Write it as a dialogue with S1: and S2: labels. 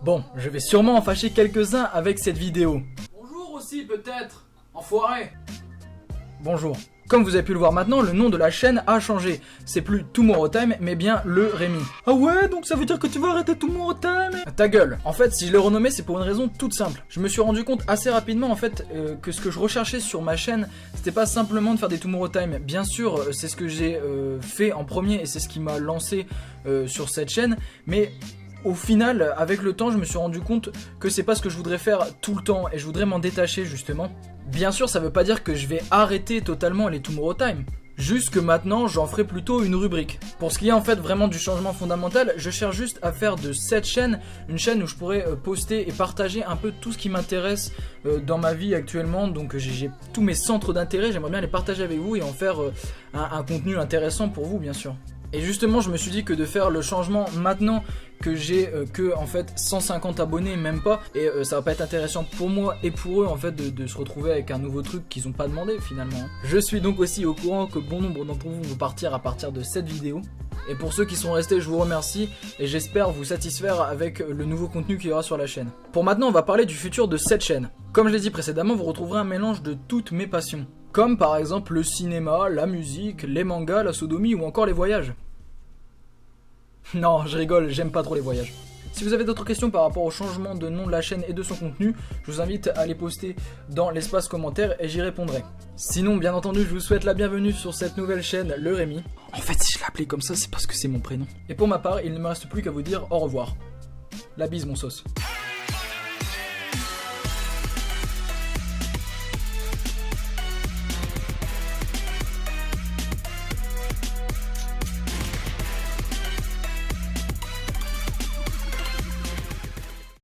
S1: Bon, je vais sûrement en fâcher quelques-uns avec cette vidéo.
S2: Bonjour aussi peut-être, enfoiré.
S1: Bonjour. Comme vous avez pu le voir maintenant, le nom de la chaîne a changé. C'est plus Tomorrow Time, mais bien le Rémi. Ah ouais, donc ça veut dire que tu vas arrêter Tomorrow Time? Ta gueule. En fait, si je l'ai renommé, c'est pour une raison toute simple. Je me suis rendu compte assez rapidement, en fait, que ce que je recherchais sur ma chaîne, c'était pas simplement de faire des Tomorrow Time. Bien sûr, c'est ce que j'ai fait en premier et c'est ce qui m'a lancé sur cette chaîne, mais au final, avec le temps, je me suis rendu compte que c'est pas ce que je voudrais faire tout le temps et je voudrais m'en détacher justement. Bien sûr, ça veut pas dire que je vais arrêter totalement les Tomorrow Time. Juste que maintenant, j'en ferai plutôt une rubrique. Pour ce qui est en fait vraiment du changement fondamental, je cherche juste à faire de cette chaîne une chaîne où je pourrais poster et partager un peu tout ce qui m'intéresse dans ma vie actuellement. Donc j'ai tous mes centres d'intérêt, j'aimerais bien les partager avec vous et en faire un contenu intéressant pour vous bien sûr. Et justement, je me suis dit que de faire le changement maintenant que j'ai que en fait 150 abonnés, même pas, et ça va pas être intéressant pour moi et pour eux en fait de se retrouver avec un nouveau truc qu'ils ont pas demandé finalement. Je suis donc aussi au courant que bon nombre d'entre vous vont partir à partir de cette vidéo. Et pour ceux qui sont restés, je vous remercie et j'espère vous satisfaire avec le nouveau contenu qu'il y aura sur la chaîne. Pour maintenant, on va parler du futur de cette chaîne. Comme je l'ai dit précédemment, vous retrouverez un mélange de toutes mes passions. Comme par exemple le cinéma, la musique, les mangas, la sodomie ou encore les voyages. Non, je rigole, j'aime pas trop les voyages. Si vous avez d'autres questions par rapport au changement de nom de la chaîne et de son contenu, je vous invite à les poster dans l'espace commentaire et j'y répondrai. Sinon, bien entendu, je vous souhaite la bienvenue sur cette nouvelle chaîne, le Rémi. En fait, si je l'ai appelé comme ça, c'est parce que c'est mon prénom. Et pour ma part, il ne me reste plus qu'à vous dire au revoir. La bise, mon sauce.